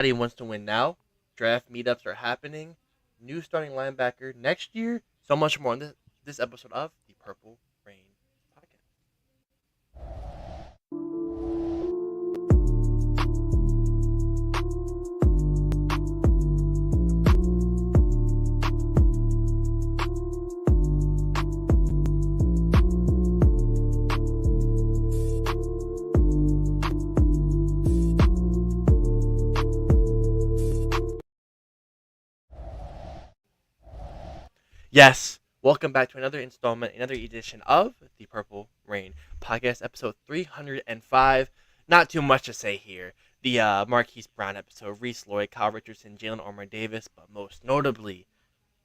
Everybody wants to win now. Draft meetups are happening. New starting linebacker next year. So much more on this episode of the Purple Rain podcast. Yes, welcome back to another installment, another edition of the Purple Rain podcast, episode 305. Not too much to say here. The Marquise Brown episode, Reese Lloyd, Kyle Richardson, Jalen Armour Davis, but most notably,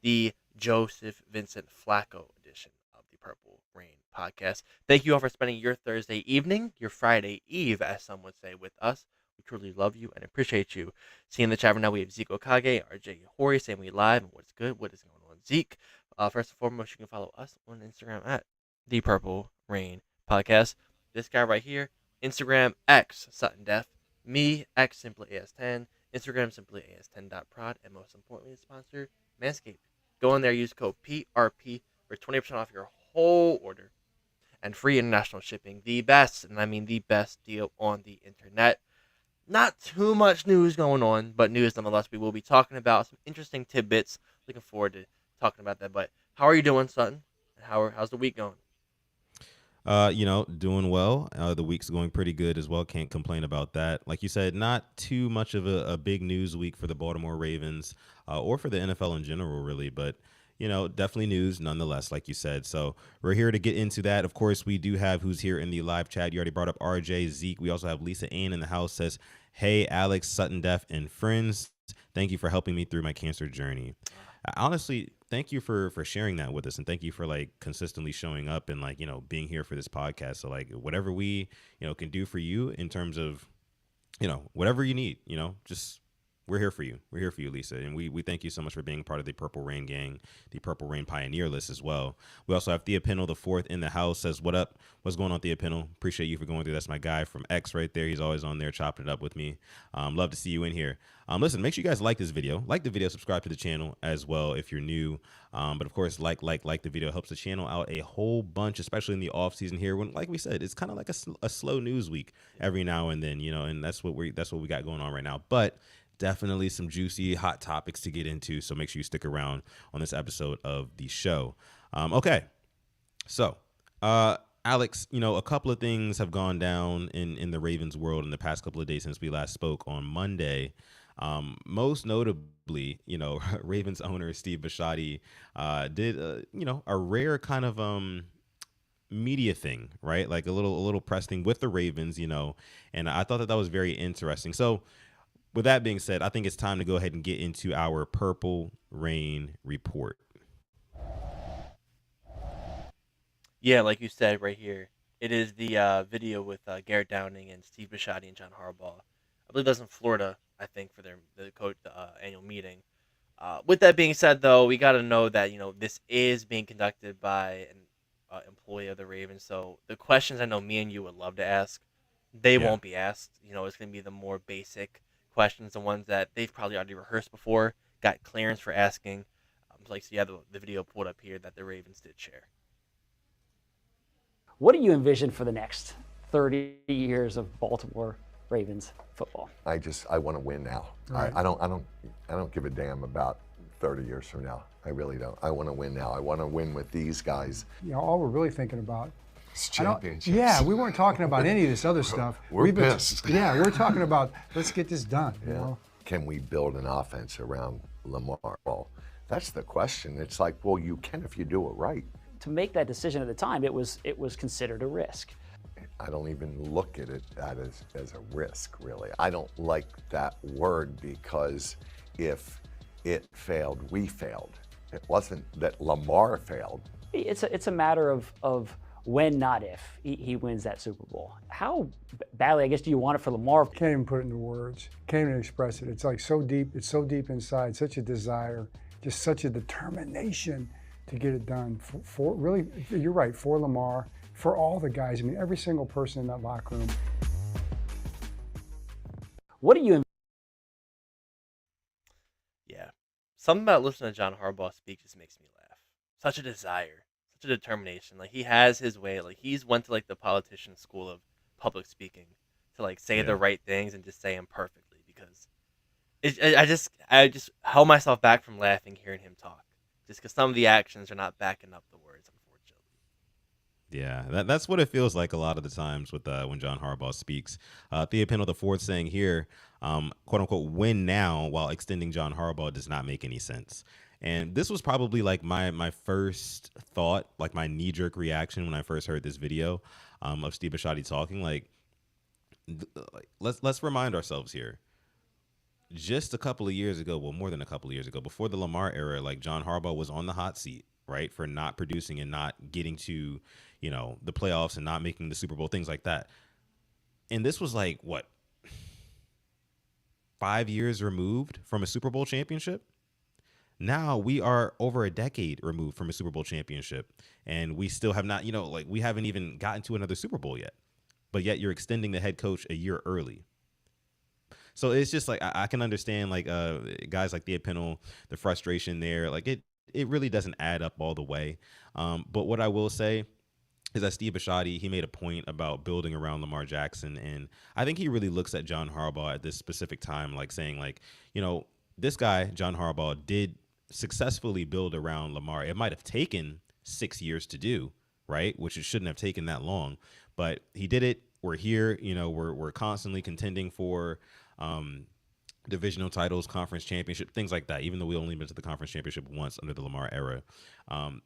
the Joseph Vincent Flacco edition of the Purple Rain podcast. Thank you all for spending your Thursday evening, your Friday Eve, as some would say, with us. We truly love you and appreciate you. Seeing the chat right now, we have Zeke Okage, RJ Hori, saying we live, and what's good, what is going on, Zeke? First and foremost, you can follow us on Instagram at the Purple Rain Podcast. This guy right here, Instagram X Sutton Def, me X Simply AS10, Instagram Simply AS10.prod, and most importantly, the sponsor Manscaped. Go in there, use code PRP for 20% off your whole order and free international shipping. The best, and I mean the best deal on the internet. Not too much news going on, but news nonetheless. We will be talking about some interesting tidbits. Looking forward to talking about that. But how are you doing, Sutton? How's the week going? Doing well. The week's going pretty good as well. Can't complain about that. Like you said, not too much of a big news week for the Baltimore Ravens or for the NFL in general, really. But, definitely news nonetheless, like you said. So we're here to get into that. Of course, we do have who's here in the live chat. You already brought up RJ, Zeke. We also have Lisa Ann in the house says, hey, Alex, Sutton Def, and friends. Thank you for helping me through my cancer journey. Honestly, thank you for sharing that with us, and thank you for consistently showing up and being here for this podcast. So whatever we can do for you in terms of whatever you need, just we're here for you. We're here for you, Lisa. And we thank you so much for being part of the Purple Rain gang, the Purple Rain Pioneer list as well. We also have Thea Pennell the fourth in the house, says, what up? What's going on, Thea Pennell? Appreciate you for going through. That's my guy from X right there. He's always on there chopping it up with me. Love to see you in here. Listen, make sure you guys like this video. Like the video, subscribe to the channel as well if you're new. But of course, like the video. It helps the channel out a whole bunch, especially in the off season here. When, like we said, it's kind of like a slow news week every now and then, and that's what we got going on right now. But definitely some juicy hot topics to get into, so make sure you stick around on this episode of the show. Okay, so Alex, a couple of things have gone down in the Ravens world in the past couple of days since we last spoke on Monday. Most notably, Ravens owner Steve Bisciotti did a rare kind of media thing, right? Like a little press thing with the Ravens, and I thought that was very interesting. So with that being said, I think it's time to go ahead and get into our Purple Rain report. Yeah, like you said right here, it is the video with Garrett Downing and Steve Bisciotti and John Harbaugh. I believe that's in Florida, I think, for the annual meeting. With that being said, though, we got to know that, this is being conducted by an employee of the Ravens. So the questions I know me and you would love to ask, they won't be asked. It's going to be the more basic questions, the ones that they've probably already rehearsed before, got clearance for asking. So you have the video pulled up here that the Ravens did share. What do you envision for the next 30 years of Baltimore Ravens football? I want to win now. Right. I don't give a damn about 30 years from now. I really don't. I want to win now. I want to win with these guys. All we're really thinking about is championships. Yeah, we weren't talking about any of this other stuff. We're pissed. We're talking about let's get this done. Yeah. Can we build an offense around Lamar? Well, that's the question. It's like, well, you can if you do it right. To make that decision at the time, it was considered a risk. I don't even look at it as a risk, really. I don't like that word because if it failed, we failed. It wasn't that Lamar failed. It's a matter of when, not if, he wins that Super Bowl. How badly, I guess, do you want it for Lamar? Can't even put it into words. Can't even express it. It's like so deep. It's so deep inside. Such a desire, just such a determination to get it done. For really, you're right. For Lamar, for all the guys. I mean, every single person in that locker room. What do you Yeah. Something about listening to John Harbaugh speak just makes me laugh. Such a desire, such a determination. Like he has his way. Like he's went to like the politician school of public speaking to like say the Yeah. right things and just say them perfectly. Because I just held myself back from laughing hearing him talk, just because some of the actions are not backing up the words, unfortunately. Yeah, that's what it feels like a lot of the times with when John Harbaugh speaks. Thea Pinto the fourth saying here, quote unquote, win now while extending John Harbaugh does not make any sense. And this was probably like my first thought, like my knee jerk reaction when I first heard this video of Steve Bisciotti talking. Like, let's remind ourselves here. Just a couple of years ago, well, more than a couple of years ago, before the Lamar era, like John Harbaugh was on the hot seat, right, for not producing and not getting to, the playoffs and not making the Super Bowl, things like that. And this was like what, 5 years removed from a Super Bowl championship. Now we are over a decade removed from a Super Bowl championship, and we still have not, like we haven't even gotten to another Super Bowl yet. But yet you're extending the head coach a year early. So it's just like I can understand like guys like the Pinel, the frustration there. Like it really doesn't add up all the way. But what I will say is that Steve Bisciotti, he made a point about building around Lamar Jackson, and I think he really looks at John Harbaugh at this specific time, like saying like, this guy John Harbaugh did successfully build around Lamar. It might have taken 6 years to do, right? Which it shouldn't have taken that long, but he did it. We're here, we're constantly contending for divisional titles, conference championship, things like that, even though we only been to the conference championship once under the Lamar era.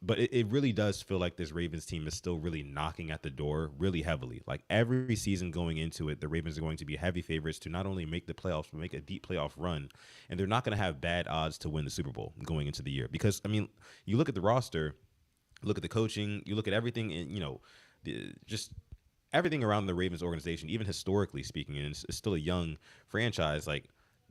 But it really does feel like this Ravens team is still really knocking at the door really heavily. Like every season going into it, the Ravens are going to be heavy favorites to not only make the playoffs, but make a deep playoff run. And they're not going to have bad odds to win the Super Bowl going into the year. Because, I mean, you look at the roster, look at the coaching, you look at everything, and, just everything around the Ravens organization, even historically speaking, and it's still a young franchise, like,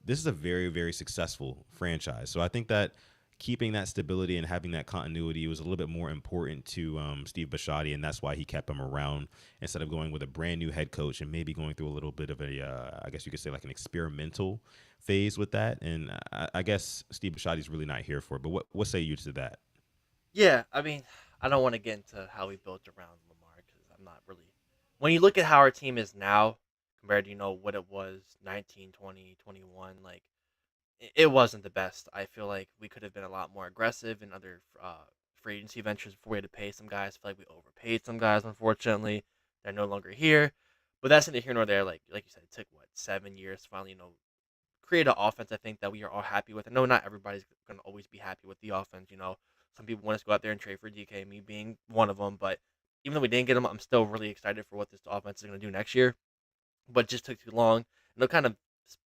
this is a very, very successful franchise. So I think that keeping that stability and having that continuity was a little bit more important to Steve Bisciotti, and that's why he kept him around instead of going with a brand new head coach and maybe going through a little bit of I guess you could say like an experimental phase with that. And I guess Steve Bisciotti's really not here for it. But what say you to that? Yeah, I mean, I don't want to get into how we built around Lamar because I'm not really. When you look at how our team is now compared to what it was 19, 20, 21, like it wasn't the best. I feel like we could have been a lot more aggressive in other free agency ventures before we had to pay some guys. I feel like we overpaid some guys. Unfortunately, they're no longer here. But that's neither here nor there. Like you said, it took what 7 years to finally create an offense. I think that we are all happy with. I know not everybody's gonna always be happy with the offense. Some people want us to go out there and trade for DK, me being one of them. But even though we didn't get him, I'm still really excited for what this offense is gonna do next year. But it just took too long. And it'll kind of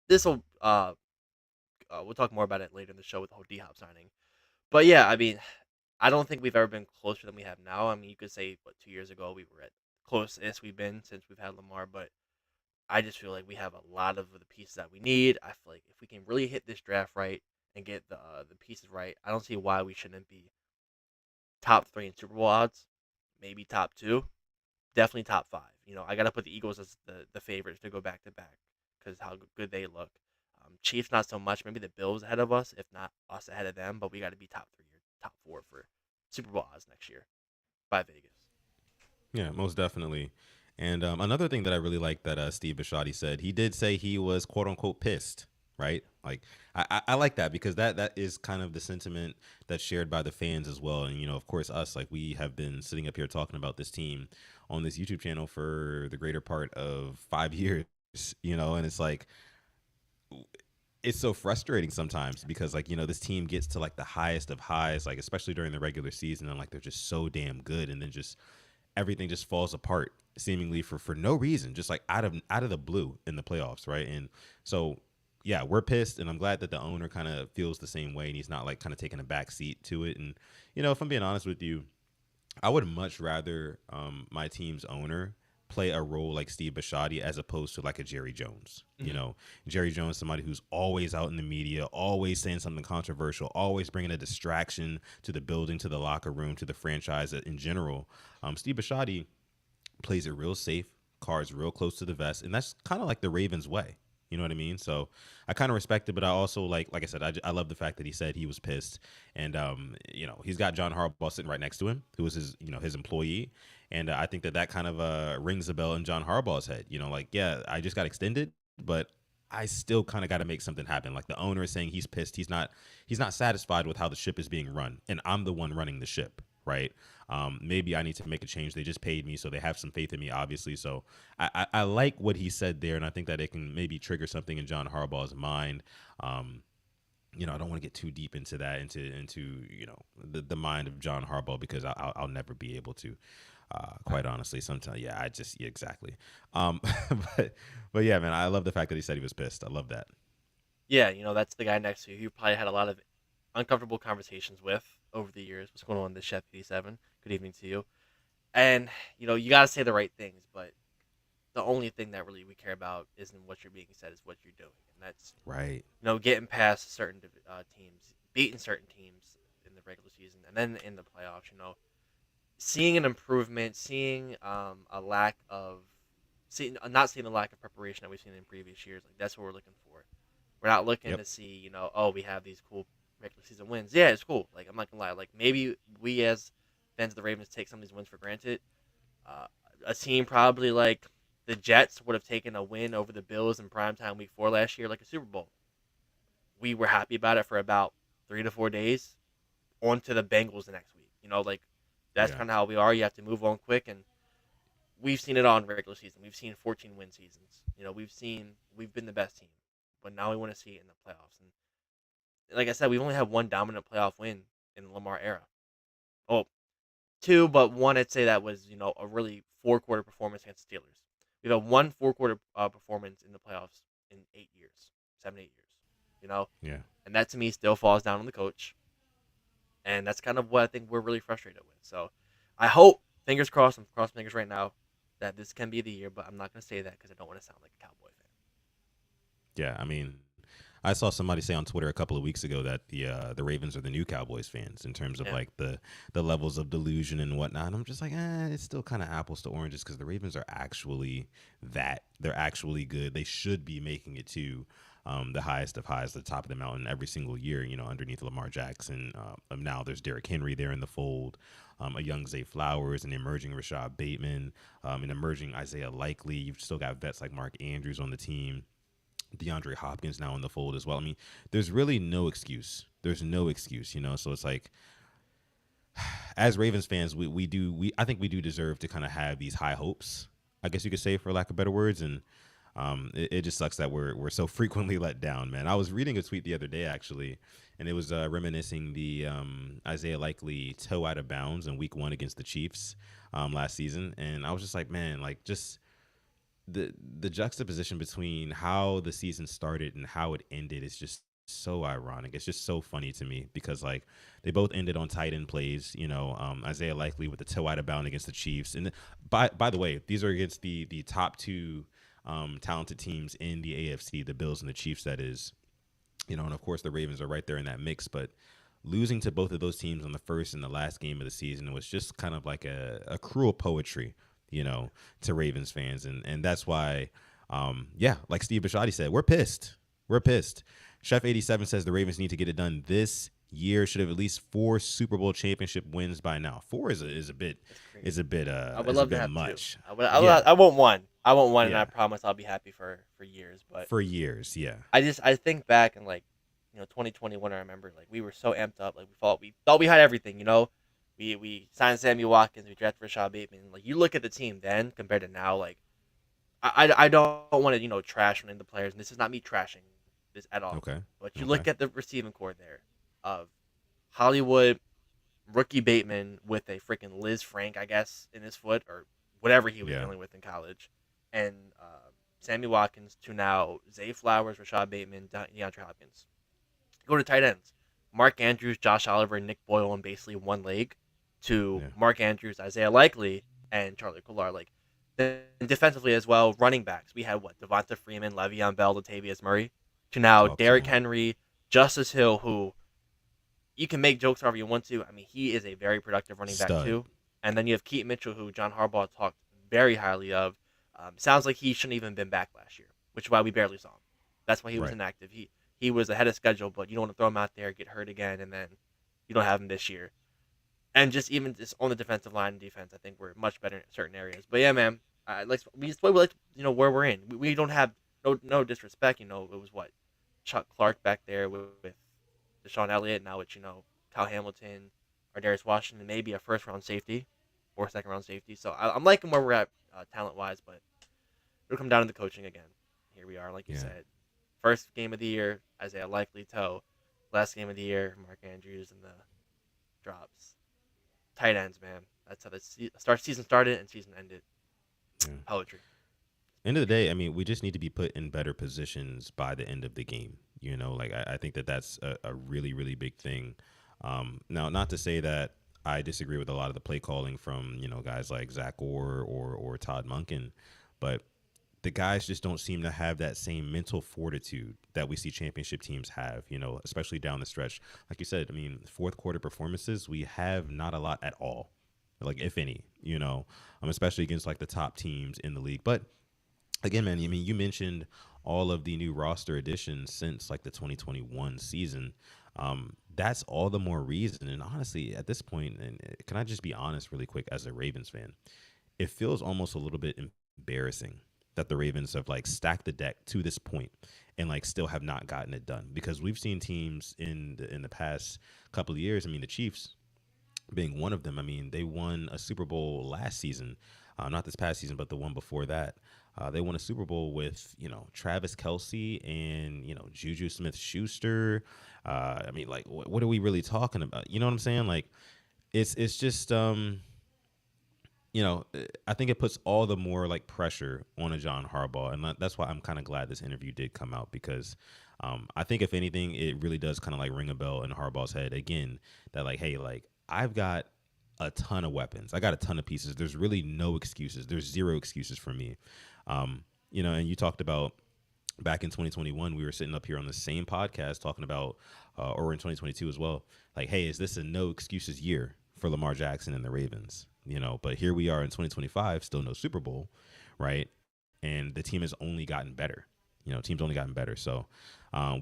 this will we'll talk more about it later in the show with the whole D Hop signing. But yeah, I mean, I don't think we've ever been closer than we have now. I mean, you could say 2 years ago we were at closest we've been since we've had Lamar, but I just feel like we have a lot of the pieces that we need. I feel like if we can really hit this draft right and get the pieces right, I don't see why we shouldn't be top 3 in Super Bowl odds, maybe top 2, definitely top 5. I got to put the Eagles as the favorites to go back to back because how good they look. Chiefs not so much. Maybe the Bills ahead of us, if not us ahead of them. But we got to be top 3 or top 4 for Super Bowl odds next year by Vegas. Yeah, most definitely. And another thing that I really like that Steve Bisciotti said, he did say he was quote unquote pissed, right? Like I like that because that is kind of the sentiment that's shared by the fans as well. And of course, us, like we have been sitting up here talking about this team on this YouTube channel for the greater part of 5 years, and it's like it's so frustrating sometimes because like this team gets to like the highest of highs, like especially during the regular season, and like they're just so damn good, and then just everything just falls apart seemingly for no reason, just like out of the blue in the playoffs, right? And so yeah, we're pissed, and I'm glad that the owner kind of feels the same way, and he's not like kind of taking a back seat to it. And if I'm being honest with you, I would much rather my team's owner play a role like Steve Bisciotti as opposed to like a Jerry Jones. Mm-hmm. Jerry Jones, somebody who's always out in the media, always saying something controversial, always bringing a distraction to the building, to the locker room, to the franchise in general. Steve Bisciotti plays it real safe, cards real close to the vest, and that's kind of like the Ravens way. You know what I mean? So I kind of respect it, but I also like I said, I love the fact that he said he was pissed, and he's got John Harbaugh sitting right next to him, who was his his employee, and I think that kind of rings a bell in John Harbaugh's head. Like, yeah, I just got extended, but I still kind of got to make something happen. Like the owner is saying he's pissed. He's not satisfied with how the ship is being run, and I'm the one running the ship, right? Maybe I need to make a change. They just paid me, so they have some faith in me, obviously. So I like what he said there, and I think that it can maybe trigger something in John Harbaugh's mind. I don't want to get too deep into that, into the mind of John Harbaugh, because I'll never be able to. Quite honestly, sometimes, yeah, yeah, exactly. But yeah, man, I love the fact that he said he was pissed. I love that. Yeah, that's the guy next to you. You probably had a lot of uncomfortable conversations with over the years. What's going on, this Chef 87? Good evening to you. And, you got to say the right things, but the only thing that really we care about isn't what you're being said, is what you're doing. And that's, Right. getting past certain teams, beating certain teams in the regular season, and then in the playoffs, seeing an improvement, seeing a lack of, not seeing the lack of preparation that we've seen in previous years. Like, that's what we're looking for. We're not looking Yep. to see, oh, we have these cool regular season wins. Yeah, it's cool. Like, I'm not gonna lie. Like, maybe we as fans of the Ravens take some of these wins for granted. A team probably like the Jets would have taken a win over the Bills in primetime week 4 last year, like a Super Bowl. We were happy about it for about 3 to 4 days. On to the Bengals the next week. Like, that's Yeah. kind of how we are. You have to move on quick, and we've seen it all in regular season. We've seen 14 win seasons. We've been the best team, but now we want to see it in the playoffs. And like I said, we've only had one dominant playoff win in the Lamar era. Oh, two, but one I'd say that was a really 4-quarter performance against the Steelers. We've had one 4-quarter performance in the playoffs in 8 years, 7-8 years. Yeah. And that to me still falls down on the coach. And that's kind of what I think we're really frustrated with. So I hope, fingers crossed, I'm crossing fingers right now, that this can be the year, but I'm not going to say that because I don't want to sound like a Cowboy fan. Yeah, I mean, I saw somebody say on Twitter a couple of weeks ago that the Ravens are the new Cowboys fans in terms of Yeah. like the levels of delusion and whatnot. And I'm just like, it's still kind of apples to oranges, because the Ravens are actually that. They're actually good. They should be making it to the highest of highs, the top of the mountain every single year, underneath Lamar Jackson. Now there's Derrick Henry there in the fold, a young Zay Flowers, an emerging Rashad Bateman, an emerging Isaiah Likely. You've still got vets like Mark Andrews on the team. DeAndre Hopkins now in the fold as well. I mean, there's really no excuse. There's no excuse, So it's like, as Ravens fans, I think we do deserve to kind of have these high hopes, I guess you could say, for lack of better words. And it just sucks that we're so frequently let down, man. I was reading a tweet the other day, actually, and it was reminiscing the Isaiah Likely toe out of bounds in Week 1 against the Chiefs last season, and I was just like, man, like, just the juxtaposition between how the season started and how it ended is just so ironic. It's just so funny to me, because like they both ended on tight end plays. Isaiah Likely with the toe out of bound against the Chiefs, and by the way, these are against the top two talented teams in the AFC, the Bills and the Chiefs. That is, and of course the Ravens are right there in that mix, but losing to both of those teams on the first and the last game of the season was just kind of like a cruel poetry, to Ravens fans. And that's why, like Steve Bisciotti said, we're pissed. We're pissed. Chef 87 says the Ravens need to get it done this year. Should have at least 4 Super Bowl championship wins by now. 4 is a bit I would love to have much. 2. I want one. I want one, and Yeah. I promise I'll be happy for years. But For years, yeah. I think back and 2021. I remember we were so amped up. Like we thought we had everything. We signed Sammy Watkins. We drafted Rashad Bateman. Like, you look at the team then compared to now. Like, I don't want to trash one of the players. And this is not me trashing this at all. Okay. But you look at the receiving core there of Hollywood, rookie Bateman with a freaking Liz Frank, I guess, in his foot, or whatever he was dealing with in college, and Sammy Watkins, to now Zay Flowers, Rashad Bateman, DeAndre Hopkins. Go to tight ends. Mark Andrews, Josh Oliver, Nick Boyle, and basically one leg, to Mark Andrews, Isaiah Likely, and Charlie Kolar. Like, then defensively as well, running backs. We had Devonta Freeman, Le'Veon Bell, Latavius Murray, to now Derrick Henry, Justice Hill, who you can make jokes however you want to. I mean, he is a very productive running back too. And then you have Keaton Mitchell, who John Harbaugh talked very highly of. Sounds like he shouldn't even been back last year, which is why we barely saw him. That's why he was Right. inactive. He was ahead of schedule, but you don't want to throw him out there, get hurt again, and then you don't have him this year. And just on the defensive line and defense, I think we're much better in certain areas. But yeah, man, we just play like where we're in. We don't have no disrespect. It was what Chuck Clark back there with Deshaun Elliott. Now it's Kyle Hamilton or Darius Washington, maybe a first round safety or second round safety. So I'm liking where we're at talent wise, but it'll come down to the coaching again. Here we are, like you Yeah. said. First game of the year, Isaiah Likely toe. Last game of the year, Mark Andrews and the drops. Tight ends, man. That's how the season started and season ended. Yeah. Poetry. End of the day, I mean, we just need to be put in better positions by the end of the game. Like I think that's a really, really big thing. Now, not to say that I disagree with a lot of the play calling from, guys like Zach Orr or Todd Monken, but the guys just don't seem to have that same mental fortitude that we see championship teams have, especially down the stretch. Like you said, I mean, fourth quarter performances, we have not a lot at all, like if any, especially against like the top teams in the league. But again, man, I mean, you mentioned all of the new roster additions since like the 2021 season. That's all the more reason. And honestly, at this point, and can I just be honest really quick as a Ravens fan, it feels almost a little bit embarrassing that the Ravens have like stacked the deck to this point and like still have not gotten it done, because we've seen teams in the past couple of years. I mean, the Chiefs being one of them. I mean, they won a Super Bowl last season, not this past season, but the one before that. They won a Super Bowl with, Travis Kelce and, Juju Smith-Schuster. I mean, like, what are we really talking about? You know what I'm saying? Like, it's just, I think it puts all the more like pressure on a John Harbaugh. And that's why I'm kind of glad this interview did come out, because I think if anything, it really does kind of like ring a bell in Harbaugh's head again, that like, hey, like I've got a ton of weapons. I got a ton of pieces. There's really no excuses. There's zero excuses for me. And you talked about back in 2021, we were sitting up here on the same podcast talking about, or in 2022 as well, like, hey, is this a no excuses year for Lamar Jackson and the Ravens? But here we are in 2025, still no Super Bowl, right? And the team has only gotten better. Team's only gotten better. So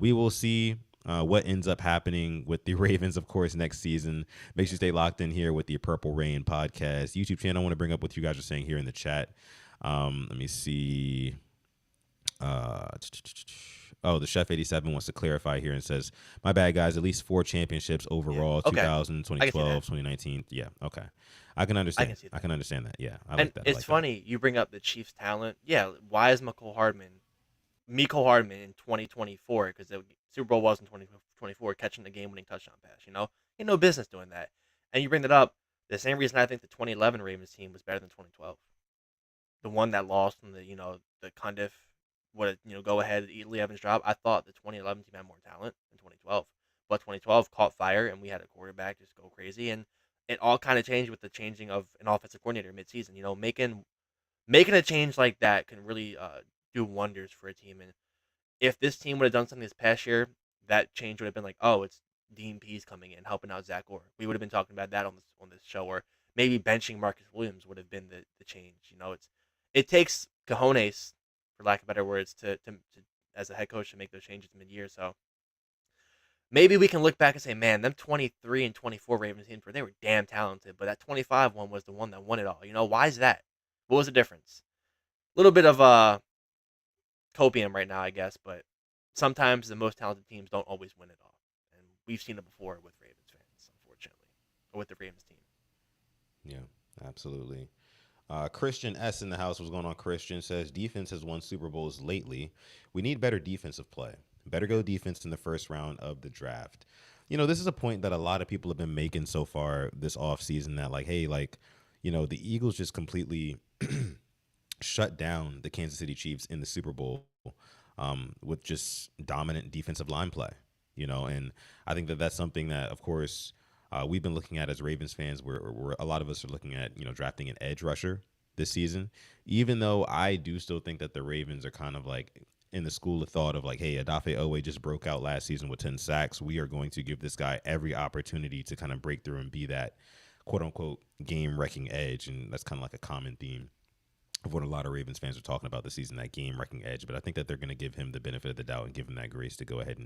we will see what ends up happening with the Ravens, of course, next season. Make sure you stay locked in here with the Purple Rain podcast YouTube channel. I want to bring up what you guys are saying here in the chat. Let me see. The Chef 87 wants to clarify here and says, my bad, guys, at least 4 championships overall, Yeah. Okay. 2000, 2012, 2019. Yeah, okay. I can understand. see that. I can understand that. Yeah, I And like that. I it's like funny you bring up the Chiefs' talent. Yeah, why is Mecole Hardman in 2024? Because the Super Bowl was in 2024, catching the game-winning touchdown pass. He had no business doing that. And you bring that up, the same reason I think the 2011 Ravens team was better than 2012. The one that lost in the Cundiff, go ahead, Lee Evans drop. I thought the 2011 team had more talent than 2012, but 2012 caught fire and we had a quarterback just go crazy, and it all kind of changed with the changing of an offensive coordinator midseason. Making a change like that can really do wonders for a team. And if this team would have done something this past year, that change would have been like, oh, it's Dean Pease coming in helping out Zach Orr. We would have been talking about that on this show, or maybe benching Marcus Williams would have been the change. It takes cojones, for lack of better words, to as a head coach to make those changes mid-year. So maybe we can look back and say, man, them 23 and 24 Ravens teams, they were damn talented, but that 25 one was the one that won it all. Why is that? What was the difference? A little bit of copium right now, I guess, but sometimes the most talented teams don't always win it all. And we've seen it before with Ravens fans, unfortunately, or with the Ravens team. Yeah, absolutely. Christian S in the house. What's going on? Christian says defense has won Super Bowls lately. We need better defensive play. Better go defense in the first round of the draft. This is a point that a lot of people have been making so far this offseason, that like, hey, like, the Eagles just completely shut down the Kansas City Chiefs in the Super Bowl with just dominant defensive line play, and I think that that's something that, of course, we've been looking at as Ravens fans, where a lot of us are looking at, drafting an edge rusher this season, even though I do still think that the Ravens are kind of like in the school of thought of like, hey, Odafe Owe just broke out last season with 10 sacks. We are going to give this guy every opportunity to kind of break through and be that quote unquote game wrecking edge. And that's kind of like a common theme of what a lot of Ravens fans are talking about this season, that game wrecking edge. But I think that they're going to give him the benefit of the doubt and give him that grace to go ahead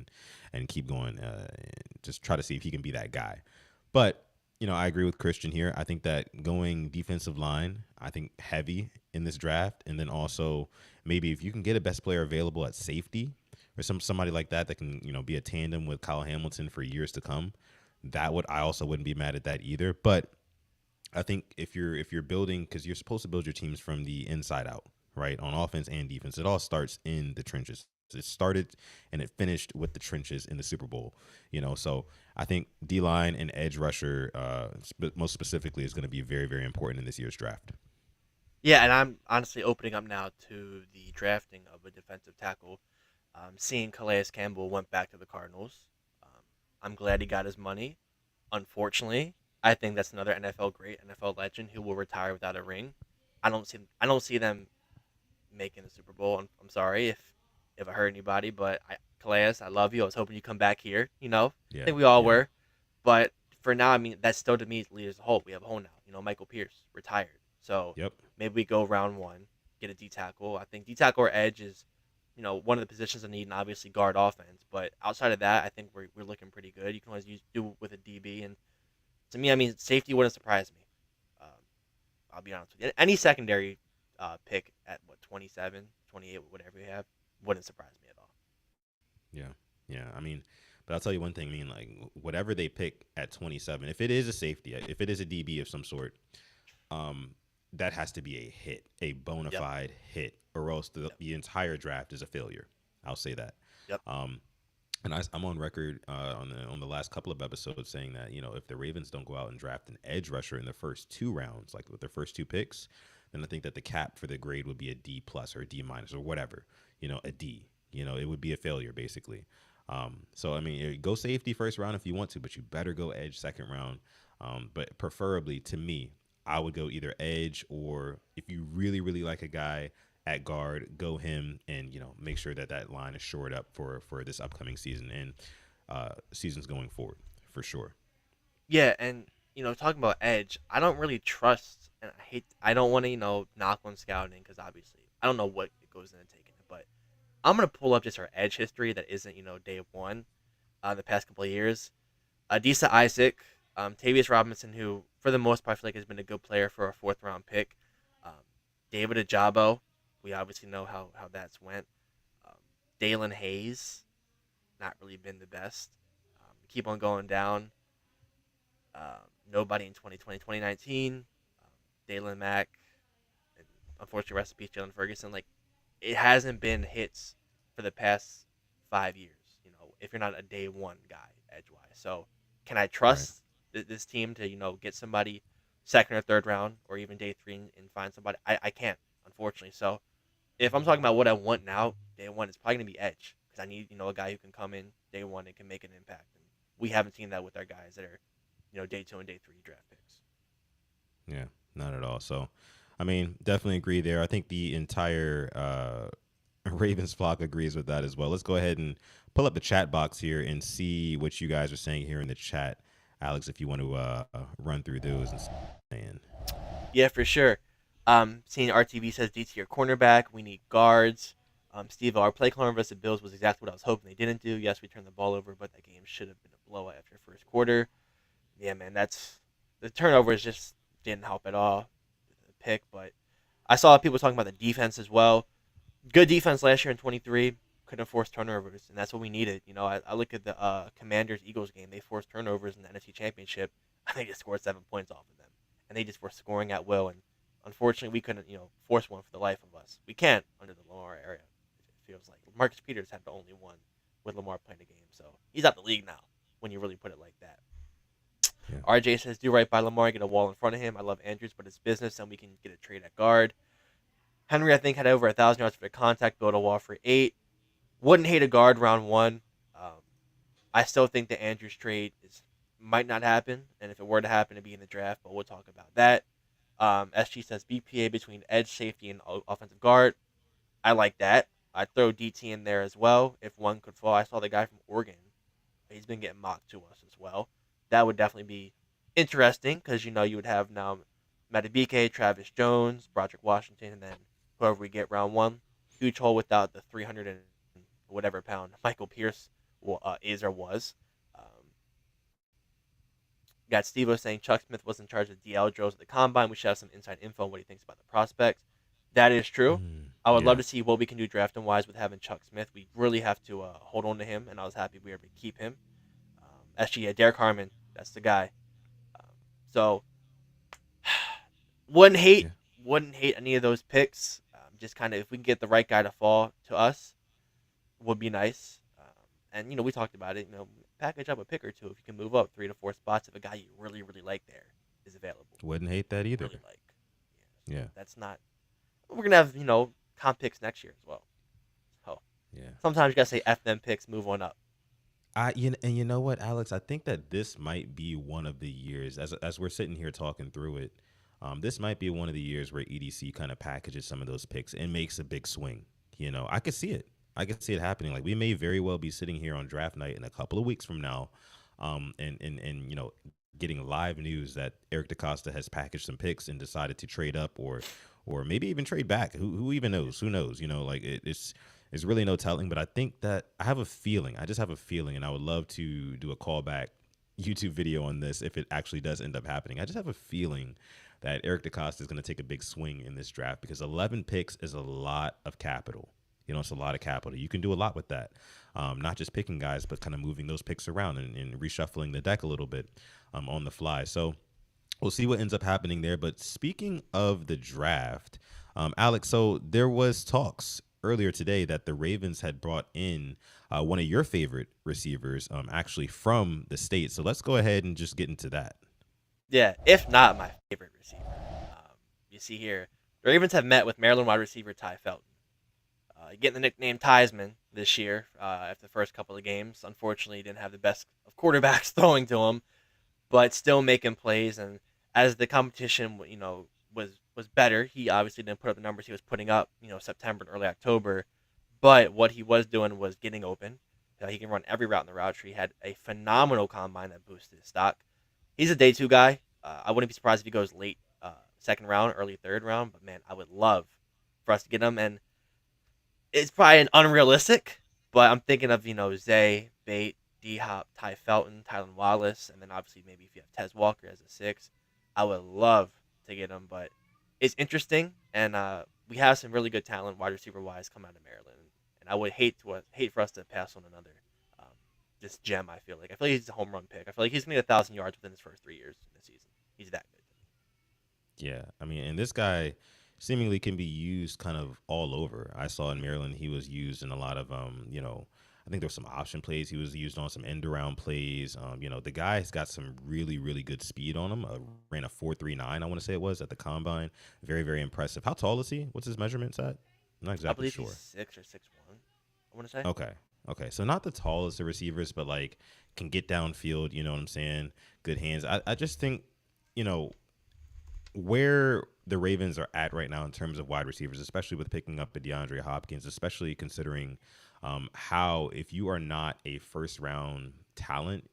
and keep going. Just try to see if he can be that guy. But, I agree with Christian here. I think that going defensive line, I think heavy in this draft. And then also maybe if you can get a best player available at safety or somebody like that can, be a tandem with Kyle Hamilton for years to come, I also wouldn't be mad at that either. But I think if you're building, because you're supposed to build your teams from the inside out, right, on offense and defense, it all starts in the trenches. It started and it finished with the trenches in the Super Bowl, So I think D line and edge rusher, most specifically, is going to be very, very important in this year's draft. Yeah, and I'm honestly opening up now to the drafting of a defensive tackle. Seeing Calais Campbell went back to the Cardinals. I'm glad he got his money. Unfortunately, I think that's another NFL great, NFL legend who will retire without a ring. I don't see them making the Super Bowl. I'm sorry if I hurt anybody, but Calais, I love you. I was hoping you come back here. I Yeah, think we all yeah, were, but for now, I mean, that still to me leaves a hope. We have a hole now. Michael Pierce retired, so yep, maybe we go round one, get a D tackle. I think D tackle or edge is, one of the positions I need, and obviously guard offense. But outside of that, I think we're looking pretty good. You can always do it with a DB, and to me, I mean, safety wouldn't surprise me. Um, I'll be honest with you. Any secondary pick at 27, 28, whatever you have, wouldn't surprise me at all. yeah, yeah. I mean, but I'll tell you one thing. I mean, like whatever they pick at 27, if it is a safety, if it is a DB of some sort, um, that has to be a hit, a bona Yep. fide hit, or else the, Yep. the entire draft is a failure. I'll say that. Yep. And I'm on record on the last couple of episodes saying that if the Ravens don't go out and draft an edge rusher in the first 2 rounds, like with their first 2 picks, then I think that the cap for the grade would be a D plus or a D minus or whatever, a D. It would be a failure basically. So I mean, go safety first round if you want to, but you better go edge second round. But preferably to me, I would go either edge, or if you really really like a guy at guard, go him, and make sure that line is shored up for this upcoming season and seasons going forward for sure. Yeah, and talking about edge, I don't really trust, and I don't want to knock on scouting because obviously I don't know what goes into taking it, but I'm gonna pull up just our edge history that isn't day one, the past couple of years. Adisa Isaac, Tavius Robinson, who for the most part I feel like has been a good player for a fourth round pick. Um, David Ajabo, we obviously know how that's went. Um, Dalen Hayes, not really been the best. Keep on going down. Nobody in 2020, 2019. Dalen Mack, and unfortunately, rest in peace, Jalen Ferguson. Like, it hasn't been hits for the past 5 years. If you're not a day one guy edgewise, so can I Right. trust this team to get somebody second or third round or even day three and find somebody? I can't, unfortunately. So if I'm talking about what I want now, day one, it's probably gonna be edge because I need a guy who can come in day one and can make an impact. And we haven't seen that with our guys that are day two and day three draft picks. Yeah, not at all. So, I mean, definitely agree there. I think the entire Ravens flock agrees with that as well. Let's go ahead and pull up the chat box here and see what you guys are saying here in the chat. Alex, if you want to run through those and saying. Yeah, for sure. Seeing RTV says DT or cornerback. We need guards. Steve, our play calling versus the Bills was exactly what I was hoping they didn't do. Yes, we turned the ball over, but that game should have been a blowout after the first quarter. Yeah, man, the turnovers just didn't help at all with the pick. But I saw people talking about the defense as well. Good defense last year in 23. Couldn't force turnovers, and that's what we needed. I look at the Commanders-Eagles game. They forced turnovers in the NFC Championship. I think they scored 7 points off of them, and they just were scoring at will. And unfortunately, we couldn't, force one for the life of us. We can't under the Lamar era. It feels like Marcus Peters had the only one with Lamar playing the game, so he's out the league now. When you really put it like that. Yeah. RJ says, do right by Lamar, get a wall in front of him. I love Andrews, but it's business, and we can get a trade at guard. Henry, I think, had over 1,000 yards for the contact, build a wall for 8. Wouldn't hate a guard round 1. I still think the Andrews trade might not happen, and if it were to happen, it'd be in the draft, but we'll talk about that. SG says BPA between edge, safety, and offensive guard. I like that. I'd throw DT in there as well if one could fall. I saw the guy from Oregon. He's been getting mocked to us as well. That would definitely be interesting because you would have now Matabike, Travis Jones, Broderick Washington, and then whoever we get round 1. Huge hole without the 300 and whatever pound Michael Pierce is or was. Got Steve-O saying Chuck Smith was in charge of DL drills at the combine. We should have some inside info on what he thinks about the prospects. That is true. I would love to see what we can do drafting wise with having Chuck Smith. We really have to hold on to him, and I was happy we were able to keep him. Actually, Derek Harmon, that's the guy. So wouldn't hate any of those picks. Just kind of if we can get the right guy to fall to us, would be nice. And we talked about it. Package up a pick or two if you can move up 3 to 4 spots if a guy you really really like there is available. Wouldn't hate that either. Really like. Yeah. That's not. We're gonna have comp picks next year as well. So Yeah. sometimes you gotta say F them picks, move on up. And you know what, Alex? I think that this might be one of the years as we're sitting here talking through it. This might be one of the years where EDC kind of packages some of those picks and makes a big swing. I could see it. I could see it happening. Like we may very well be sitting here on draft night in a couple of weeks from now, and getting live news that Eric DaCosta has packaged some picks and decided to trade up or maybe even trade back. Who even knows? Who knows? It's really no telling. But I think that I have a feeling. I just have a feeling, and I would love to do a callback YouTube video on this if it actually does end up happening. I just have a feeling that Eric DaCosta is going to take a big swing in this draft because 11 picks is a lot of capital. It's a lot of capital. You can do a lot with that. Not just picking guys, but kind of moving those picks around and reshuffling the deck a little bit on the fly. So we'll see what ends up happening there. But speaking of the draft, Alex, so there was talks earlier today that the Ravens had brought in one of your favorite receivers, actually from the state. So let's go ahead and just get into that. Yeah, if not my favorite receiver. You see here, the Ravens have met with Maryland wide receiver Ty Felton. Getting the nickname Tiesman this year after the first couple of games. Unfortunately, he didn't have the best of quarterbacks throwing to him, but still making plays. And as the competition, was better, he obviously didn't put up the numbers he was putting up, September and early October. But what he was doing was getting open. He can run every route in the route tree. He had a phenomenal combine that boosted his stock. He's a day 2 guy. I wouldn't be surprised if he goes late second round, early third round. But man, I would love for us to get him. And it's probably an unrealistic, but I'm thinking of, Zay, Bate, D-Hop, Ty Felton, Tylan Wallace, and then obviously maybe if you have Tez Walker as a 6, I would love to get him, but it's interesting, and we have some really good talent wide receiver-wise come out of Maryland, and I would hate for us to pass on another this gem, I feel like he's a home run pick. I feel like he's going to get 1,000 yards within his first 3 years in the season. He's that good. Yeah, I mean, and this guy seemingly can be used kind of all over. I saw in Maryland he was used in a lot of, I think there were some option plays. He was used on some end around plays. The guy's got some really, really good speed on him. Ran a 4.39, I want to say it was, at the combine. Very, very impressive. How tall is he? What's his measurements at? I'm not exactly sure. I believe he's 6 or 6'1", I want to say. Okay. So not the tallest of receivers, but like can get downfield, you know what I'm saying? Good hands. I just think, where the Ravens are at right now in terms of wide receivers, especially with picking up the DeAndre Hopkins, especially considering how if you are not a first-round talent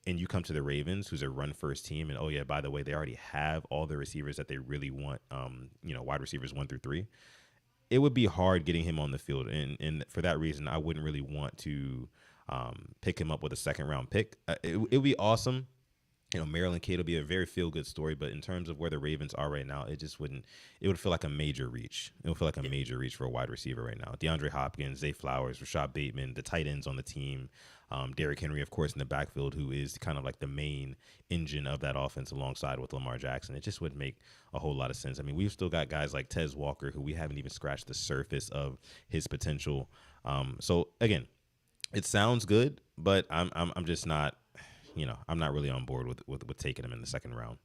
and you come to the Ravens, who's a run-first team, and, oh, yeah, by the way, they already have all the receivers that they really want, wide receivers 1 through 3, it would be hard getting him on the field. And for that reason, I wouldn't really want to pick him up with a second-round pick. It would be awesome. Maryland kid will be a very feel-good story, but in terms of where the Ravens are right now, it would feel like a major reach. It would feel like a major reach for a wide receiver right now. DeAndre Hopkins, Zay Flowers, Rashad Bateman, the tight ends on the team, Derrick Henry, of course, in the backfield, who is kind of like the main engine of that offense alongside with Lamar Jackson. It just wouldn't make a whole lot of sense. I mean, we've still got guys like Tez Walker, who we haven't even scratched the surface of his potential. So, again, it sounds good, but I'm just not – I'm not really on board with taking him in the second round.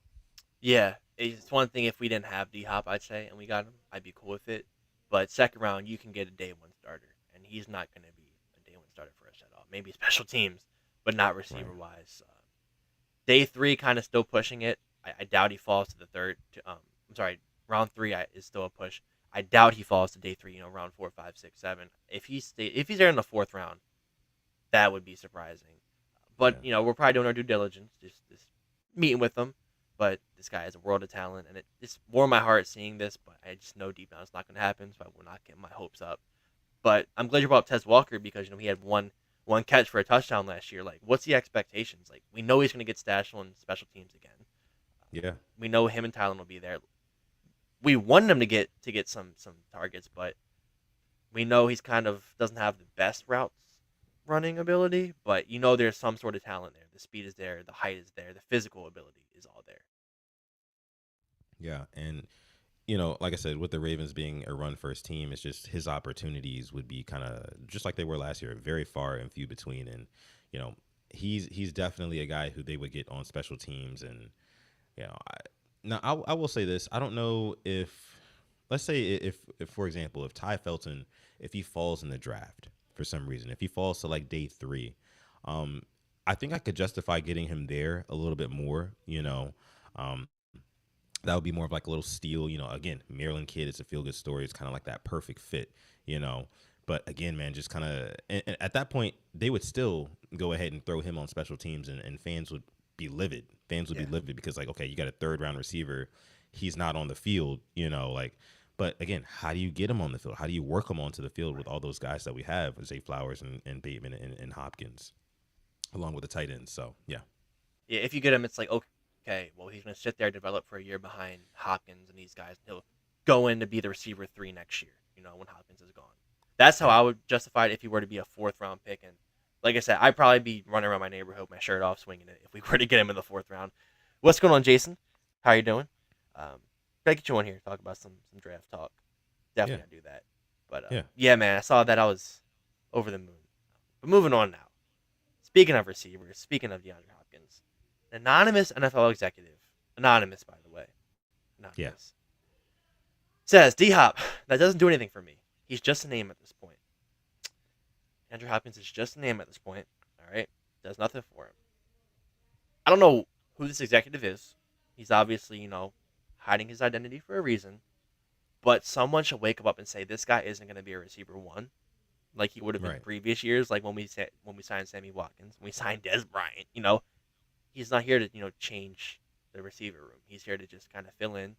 Yeah, it's one thing if we didn't have D-Hop, I'd say, and we got him, I'd be cool with it. But second round, you can get a day 1 starter, and he's not going to be a day 1 starter for us at all. Maybe special teams, but not receiver-wise. Day 3, kind of still pushing it. I doubt he falls to the third. Round 3 is still a push. I doubt he falls to day 3, round 4, 5, 6, 7. If he's there in the 4th round, that would be surprising. But, we're probably doing our due diligence, just meeting with them. but this guy is a world of talent, and it just warmed my heart seeing this. But I just know deep down it's not going to happen, so I will not get my hopes up. But I'm glad you brought up Tez Walker because he had one catch for a touchdown last year. Like, what's the expectations? Like, we know he's going to get stashed on special teams again. Yeah. We know him and Tylen will be there. We want him to get some targets, but we know he's kind of doesn't have the best routes running ability. But there's some sort of talent there. The speed is there, the height is there, the physical ability is all there. Yeah, and like I said, with the Ravens being a run first team, it's just his opportunities would be kind of just like they were last year, very far and few between. And he's definitely a guy who they would get on special teams. And I will say this: I don't know if, let's say if for example, if Ty Felton, if he falls in the draft for some reason, if he falls to like day 3, I think I could justify getting him there a little bit more. That would be more of like a little steal. Again, Maryland kid, it's a feel good story. It's kind of like that perfect fit. But again, man, just kind of at that point, they would still go ahead and throw him on special teams, and fans would be livid. Fans would be livid because, like, okay, you got a 3rd round receiver, he's not on the field. But again, how do you get him on the field? How do you work him onto the field with all those guys that we have, Zay Flowers and Bateman and Hopkins, along with the tight ends? So yeah, if you get him, it's like, okay, well, he's going to sit there, develop for a year behind Hopkins and these guys. He'll go in to be the receiver 3 next year, when Hopkins is gone. That's how I would justify it if he were to be a 4th round pick. And like I said, I'd probably be running around my neighborhood with my shirt off, swinging it if we were to get him in the 4th round. What's going on, Jason? How you doing? Gotta get you on here to talk about some draft talk. Definitely gotta do that. But yeah, man, I saw that. I was over the moon. But moving on now. Speaking of receivers, speaking of DeAndre Hopkins, an anonymous NFL executive, anonymous by the way, anonymous, says D-Hop, that doesn't do anything for me. He's just a name at this point. Andrew Hopkins is just a name at this point. All right, does nothing for him. I don't know who this executive is. He's obviously, hiding his identity for a reason. But someone should wake up and say this guy isn't going to be a receiver 1, like he would have been in previous years, like when we signed Sammy Watkins, when we signed Des Bryant. He's not here to change the receiver room. He's here to just kind of fill in,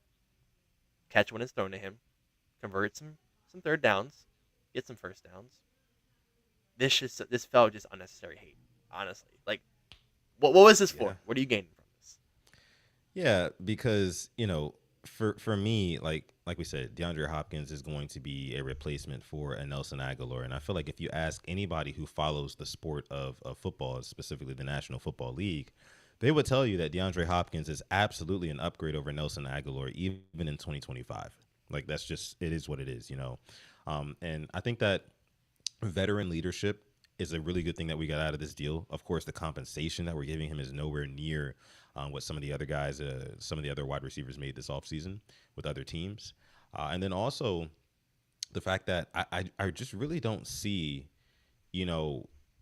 catch when it's thrown to him, convert some 3rd downs, get some 1st downs. This felt just unnecessary hate, honestly. Like, what was this for? What are you gaining from this? Yeah, because for me, like we said, DeAndre Hopkins is going to be a replacement for a Nelson Aguilar, and I feel like if you ask anybody who follows the sport of football, specifically the National Football League, they would tell you that DeAndre Hopkins is absolutely an upgrade over Nelson Aguilar, even in 2025. Like, that's just, it is what it is, and I think that veteran leadership is a really good thing that we got out of this deal. Of course, the compensation that we're giving him is nowhere near what some of the other guys, some of the other wide receivers made this offseason with other teams. And then also the fact that I just really don't see,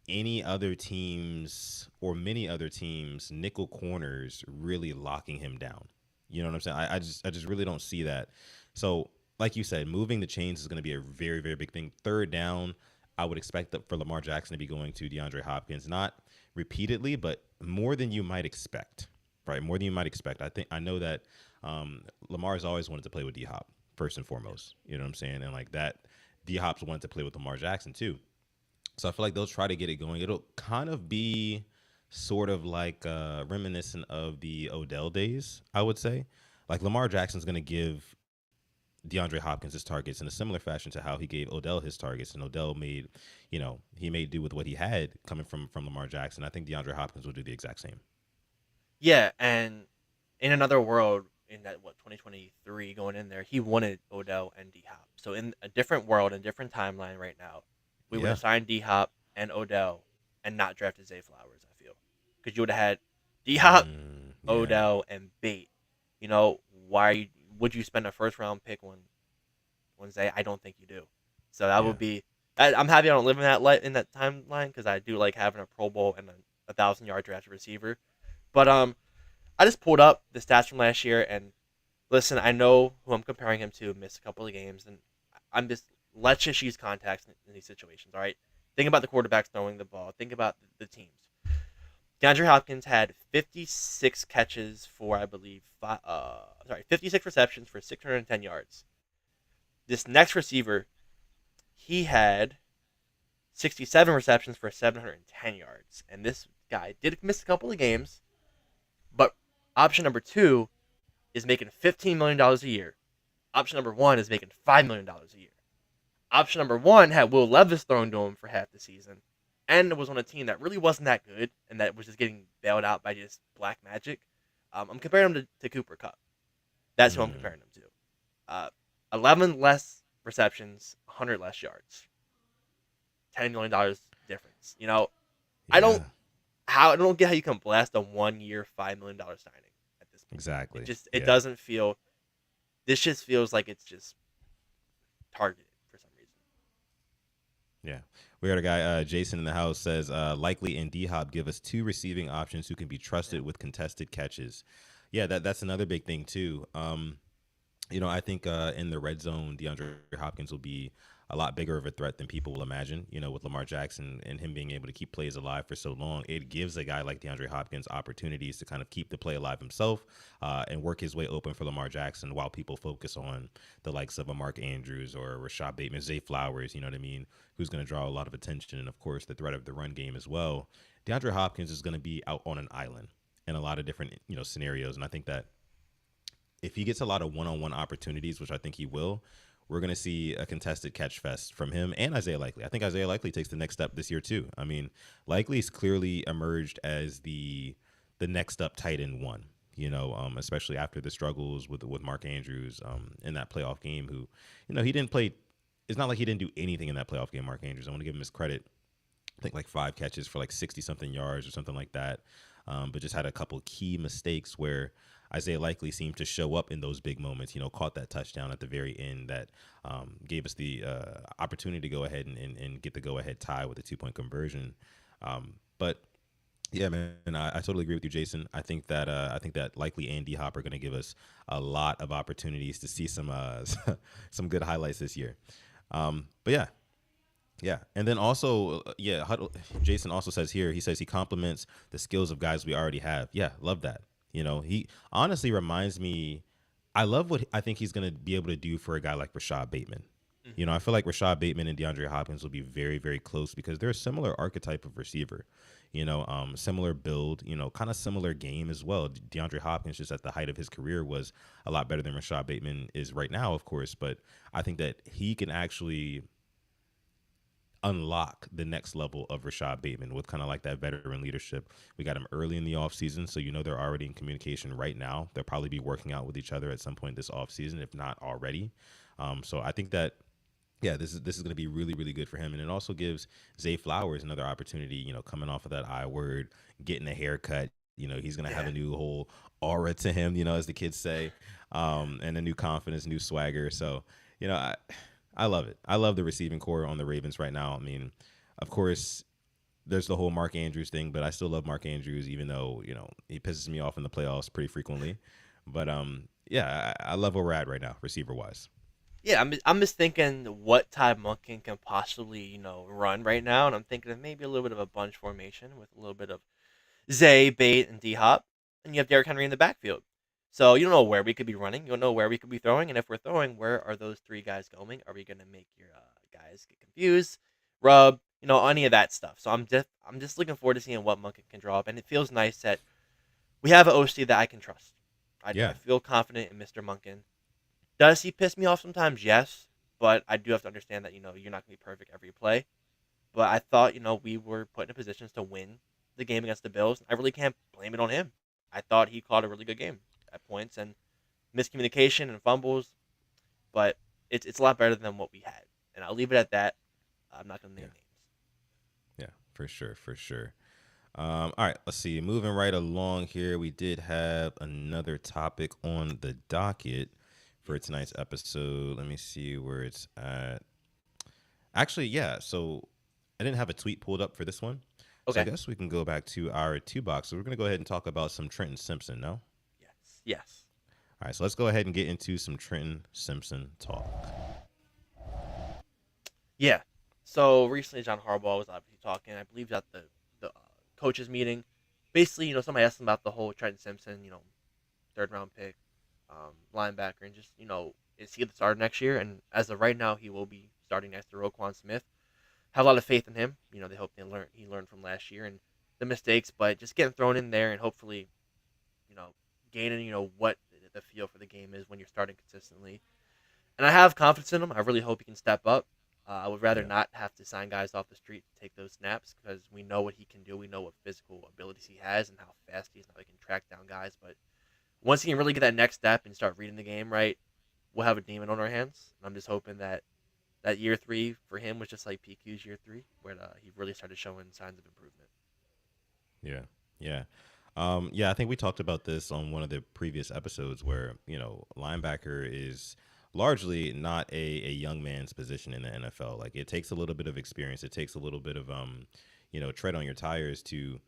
any other teams or many other teams nickel corners really locking him down. You know what I'm saying? I just really don't see that. So like you said, moving the chains is going to be a very, very big thing. 3rd down, I would expect that for Lamar Jackson to be going to DeAndre Hopkins, not repeatedly, but more than you might expect, right? More than you might expect. I know that Lamar's always wanted to play with D-Hop first and foremost. You know what I'm saying? And like that, D-Hop's wanted to play with Lamar Jackson too. So I feel like they'll try to get it going. It'll kind of be sort of like reminiscent of the Odell days, I would say. Like Lamar Jackson's going to give DeAndre Hopkins his targets in a similar fashion to how he gave Odell his targets, and Odell made, he made do with what he had coming from Lamar Jackson. I think DeAndre Hopkins will do the exact same. Yeah, and in another world, in that 2023 going in there, he wanted Odell and D-Hop. So in a different world, a different timeline right now, we would have signed D-Hop and Odell and not drafted Zay Flowers. I feel because you would have had D-Hop, Odell, and Bate. Why would you spend a 1st round pick on Zay? I don't think you do. So that would be. I'm happy I don't live in that timeline because I do like having a Pro Bowl and a 1,000-yard drafted receiver. But I just pulled up the stats from last year, and listen, I know who I'm comparing him to. Missed a couple of games, and let's just use context in these situations. All right, think about the quarterbacks throwing the ball. Think about the teams. DeAndre Hopkins had 56 catches for, I believe, 56 receptions for 610 yards. This next receiver, he had 67 receptions for 710 yards. And this guy did miss a couple of games, but option number 2 is making $15 million a year. Option number 1 is making $5 million a year. Option number 1 had Will Levis thrown to him for half the season, and it was on a team that really wasn't that good, and that was just getting bailed out by just black magic. I'm comparing him to Cooper Kupp. That's who I'm comparing him to. 11 less receptions, 100 less yards. $10 million difference. I don't get how you can blast a 1 year, $5 million signing at this point. Exactly. It doesn't feel. This just feels like it's just targeted for some reason. Yeah. We got a guy, Jason in the house says, likely and D-Hop give us 2 receiving options who can be trusted with contested catches. Yeah, that's another big thing too. I think in the red zone, DeAndre Hopkins will be a lot bigger of a threat than people will imagine. With Lamar Jackson and him being able to keep plays alive for so long, it gives a guy like DeAndre Hopkins opportunities to kind of keep the play alive himself and work his way open for Lamar Jackson while people focus on the likes of a Mark Andrews or Rashad Bateman, Zay Flowers, you know what I mean, who's going to draw a lot of attention. And, of course, the threat of the run game as well. DeAndre Hopkins is going to be out on an island in a lot of different, scenarios. And I think that if he gets a lot of one-on-one opportunities, which I think he will, we're going to see a contested catch fest from him and Isaiah Likely. I think Isaiah Likely takes the next step this year too. I mean, Likely's clearly emerged as the next up tight end one, especially after the struggles with Mark Andrews in that playoff game, who, he didn't play. It's not like he didn't do anything in that playoff game, Mark Andrews. I want to give him his credit. I think like 5 catches for like 60-something yards or something like that. But just had a couple key mistakes where Isaiah Likely seemed to show up in those big moments, caught that touchdown at the very end that gave us the opportunity to go ahead and get the go-ahead tie with a 2-point conversion. But yeah, man, I totally agree with you, Jason. I think that Likely and D-Hop are going to give us a lot of opportunities to see some some good highlights this year. But yeah. Yeah. And then also, Jason also says here, he says he compliments the skills of guys we already have. Yeah, love that. He honestly reminds me, I love what I think he's going to be able to do for a guy like Rashad Bateman. I feel like Rashad Bateman and DeAndre Hopkins will be very, very close because they're a similar archetype of receiver, similar build, kind of similar game as well. DeAndre Hopkins, just at the height of his career, was a lot better than Rashad Bateman is right now, of course. But I think that he can actually unlock the next level of Rashad Bateman with kind of like that veteran leadership. We got him early in the offseason, so they're already in communication right now. They'll probably be working out with each other at some point this offseason, if not already. So I think that, yeah, this is going to be really, really good for him. And it also gives Zay Flowers another opportunity, coming off of that I word, getting a haircut. He's going to have a new whole aura to him, as the kids say, and a new confidence, new swagger. So, I love it. I love the receiving core on the Ravens right now. I mean, of course, there's the whole Mark Andrews thing, but I still love Mark Andrews, even though, he pisses me off in the playoffs pretty frequently. But, yeah, I love where we're at right now, receiver-wise. Yeah, I'm just thinking what Ty Monken can possibly, run right now, and I'm thinking of maybe a little bit of a bunch formation with a little bit of Zay, Bate, and D-Hop, and you have Derrick Henry in the backfield. So you don't know where we could be running. You don't know where we could be throwing. And if we're throwing, where are those 3 guys going? Are we going to make your guys get confused, rub, any of that stuff? So I'm just looking forward to seeing what Monken can draw up. And it feels nice that we have an OC that I can trust. I feel confident in Mr. Monken. Does he piss me off sometimes? Yes. But I do have to understand that, you're not going to be perfect every play. But I thought, we were put in positions to win the game against the Bills. I really can't blame it on him. I thought he called a really good game at points and miscommunication and fumbles, but it's a lot better than what we had. And I'll leave it at that. I'm not going to name names. Yeah, for sure. All right, let's see. Moving right along here, we did have another topic on the docket for tonight's episode. Let me see where it's at. Actually, yeah, so I didn't have a tweet pulled up for this one. Okay. So I guess we can go back to our 2-box. So we're going to go ahead and talk about some Trenton Simpson, no? Yes. All right, so let's go ahead and get into some Trenton Simpson talk. Yeah. So recently, John Harbaugh was obviously talking. I believe at the coaches meeting, basically, somebody asked him about the whole Trenton Simpson, third round pick, linebacker, and just, is he the starter next year? And as of right now, he will be starting next to Roquan Smith. Have a lot of faith in him. They hope he learned from last year and the mistakes, but just getting thrown in there and hopefully, you know, gaining, what the feel for the game is when you're starting consistently. And I have confidence in him. I really hope he can step up. I would rather Yeah. not have to sign guys off the street to take those snaps because we know what he can do. We know what physical abilities he has and how fast he is and how he can track down guys. But once he can really get that next step and start reading the game right, we'll have a demon on our hands. And I'm just hoping that year 3 for him was just like PQ's year 3, where he really started showing signs of improvement. Yeah, yeah, yeah. I think we talked about this on one of the previous episodes, where linebacker is largely not a young man's position in the NFL. Like it takes a little bit of experience. It takes a little bit of tread on your tires to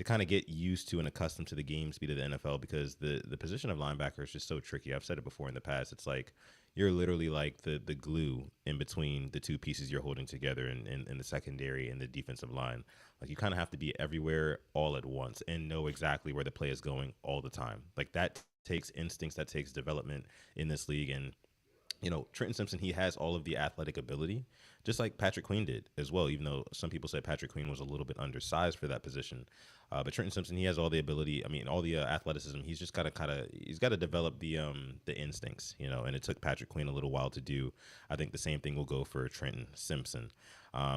kind of get used to and accustomed to the game speed of the NFL, because the position of linebacker is just so tricky. I've said it before in the past. It's like you're literally like the glue in between the two pieces you're holding together in the secondary and the defensive line. Like you kind of have to be everywhere all at once and know exactly where the play is going all the time. Like that takes instincts, that takes development in this league. And Trenton Simpson, he has all of the athletic ability, just like Patrick Queen did as well, even though some people said Patrick Queen was a little bit undersized for that position. But Trenton Simpson, he has all the ability. I mean, all the athleticism. He's just got to he's got to develop the instincts, and it took Patrick Queen a little while to do. I think the same thing will go for Trenton Simpson.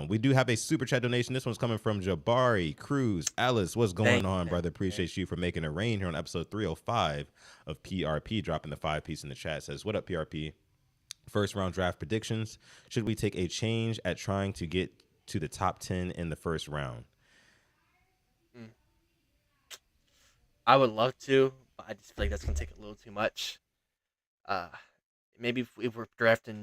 We do have a super chat donation. This one's coming from Jabari Cruz. Alice, what's going on, brother? Appreciate you for making it rain here on episode 305 of PRP, dropping the 5-piece in the chat. Says, what up, PRP? First round draft predictions. Should we take a change at trying to get to the top 10 in the first round? I would love to, but I just feel like that's going to take a little too much. Uh, Maybe if we're drafting,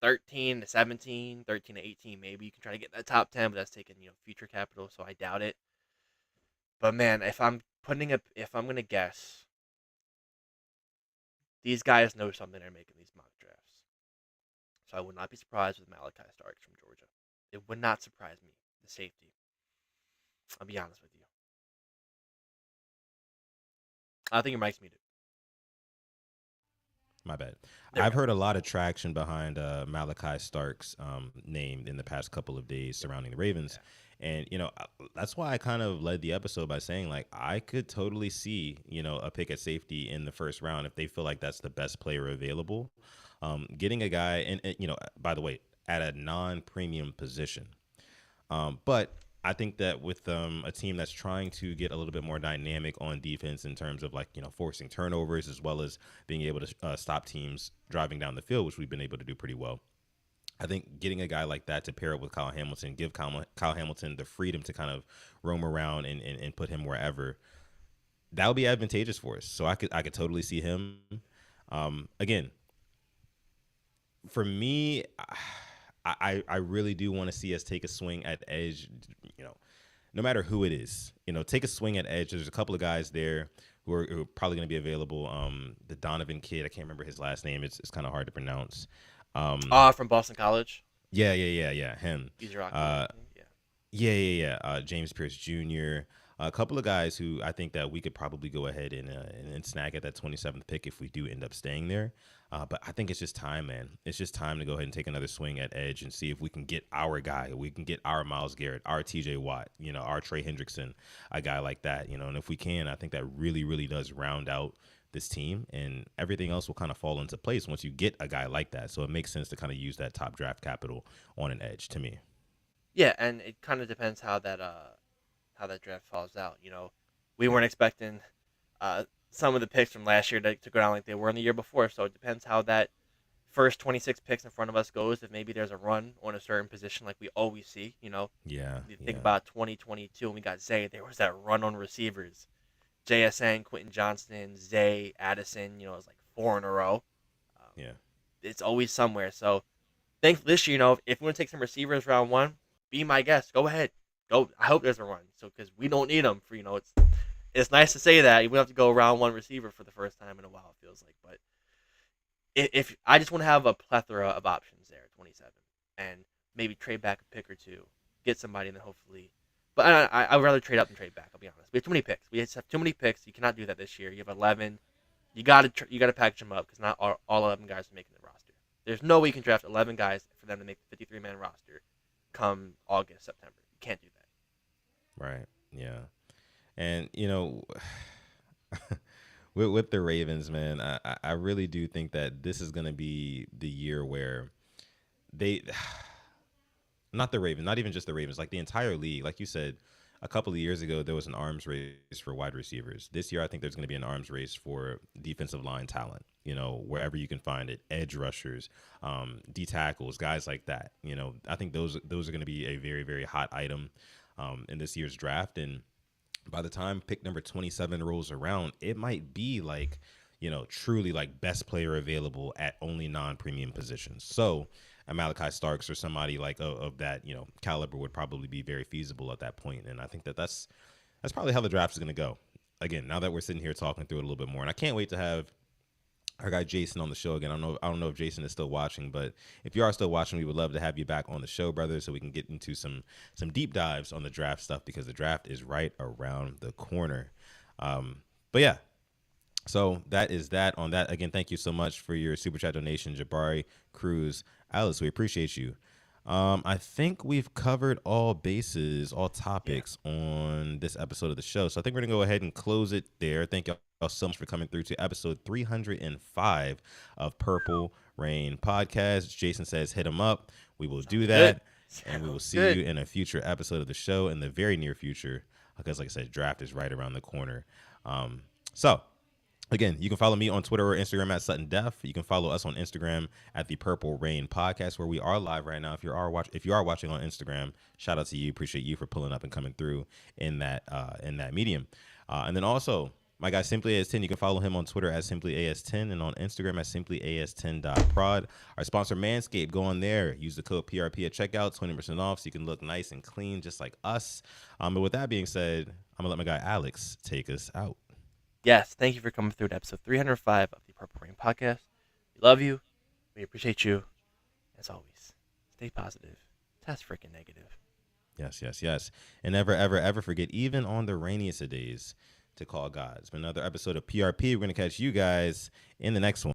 13 to 17, 13 to 18, maybe you can try to get that top 10, but that's taking, future capital, so I doubt it. But man, if I'm going to guess, these guys know something they're making these mock drafts. So I would not be surprised with Malachi Starks from Georgia. It would not surprise me, the safety. I'll be honest with you. I think your mic's muted. My bad. There we I've go. heard a lot of traction behind Malachi Stark's name in the past couple of days surrounding the Ravens. And, that's why I kind of led the episode by saying, like, I could totally see, a pick at safety in the first round if they feel like that's the best player available. Getting a guy, and by the way, at a non-premium position. But I think that with a team that's trying to get a little bit more dynamic on defense in terms of forcing turnovers as well as being able to stop teams driving down the field, which we've been able to do pretty well. I think getting a guy like that to pair up with Kyle Hamilton, give Kyle Hamilton the freedom to kind of roam around and put him wherever, that would be advantageous for us. So I could totally see him. Again, for me, I really do want to see us take a swing at edge, no matter who it is, take a swing at edge. There's a couple of guys there who are probably going to be available. The Donovan kid, I can't remember his last name. It's kind of hard to pronounce. From Boston College. Yeah, him. He's rock. Yeah. James Pierce Jr. A couple of guys who I think that we could probably go ahead and snag at that 27th pick if we do end up staying there. But I think it's just time, man. It's just time to go ahead and take another swing at edge and see if we can get our guy. We can get our Myles Garrett, our TJ Watt, our Trey Hendrickson, a guy like that, And if we can, I think that really, really does round out this team, and everything else will kind of fall into place once you get a guy like that. So it makes sense to kind of use that top draft capital on an edge to me. Yeah, and it kind of depends how that draft falls out. We weren't expecting some of the picks from last year to go down like they were in the year before. So it depends how that first 26 picks in front of us goes. If maybe there's a run on a certain position like we always see. Yeah. You think about 2022 when we got Zay, there was that run on receivers. JSN, Quentin Johnston, Zay, Addison. It was like 4 in a row. Yeah. It's always somewhere. So think this year, if we want to take some receivers round 1, be my guest. Go ahead. Go. I hope there's a run. So because we don't need them for it's nice to say that we don't have to go round 1 receiver for the first time in a while. It feels like, but if I just want to have a plethora of options there at 27, and maybe trade back a pick or two, get somebody, and then hopefully. But I'd rather trade up than trade back. I'll be honest. We have too many picks. We just have too many picks. You cannot do that this year. You have 11. You got to package them up because not all 11 guys are making the roster. There's no way you can draft 11 guys for them to make the 53-man roster come August, September. You can't do that. Right. Yeah. And, with the Ravens, man, I really do think that this is going to be the year where not the Ravens, not even just the Ravens, like the entire league. Like you said, a couple of years ago, there was an arms race for wide receivers. This year, I think there's going to be an arms race for defensive line talent, wherever you can find it, edge rushers, D tackles, guys like that. I think those are going to be a very, very hot item in this year's draft. And by the time pick number 27 rolls around, it might be like, truly like best player available at only non-premium positions. So a Malachi Starks or somebody like of that, caliber would probably be very feasible at that point. And I think that's probably how the draft is going to go. Again, now that we're sitting here talking through it a little bit more, and I can't wait to have our guy Jason on the show again. I don't know if Jason is still watching, but if you are still watching, we would love to have you back on the show, brother, so we can get into some deep dives on the draft stuff, because the draft is right around the corner. But yeah, so that is that on that. Again, thank you so much for your super chat donation, Jabari, Cruz, Alice. We appreciate you. I think we've covered all bases, all topics on this episode of the show. So I think we're going to go ahead and close it there. Thank y'all so much for coming through to episode 305 of Purple Rain Podcast. Jason says, hit him up. We will do that. And we will see you in a future episode of the show in the very near future, because like I said, draft is right around the corner. So again, you can follow me on Twitter or Instagram at Sutton Def. You can follow us on Instagram at the Purple Rain Podcast, where we are live right now. If you are watching on Instagram, shout out to you. Appreciate you for pulling up and coming through in that medium. And then also, my guy Simply AS10, you can follow him on Twitter at Simply AS10 and on Instagram at simplyas10.prod. Our sponsor Manscaped, go on there. Use the code PRP at checkout, 20% off, so you can look nice and clean just like us. But with that being said, I'm going to let my guy Alex take us out. Yes, thank you for coming through to episode 305 of the Purple Rain Podcast. We love you. We appreciate you. As always, stay positive. Test freaking negative. Yes, yes, yes. And never, ever, ever forget, even on the rainiest of days, to call God. It's been another episode of PRP. We're going to catch you guys in the next one.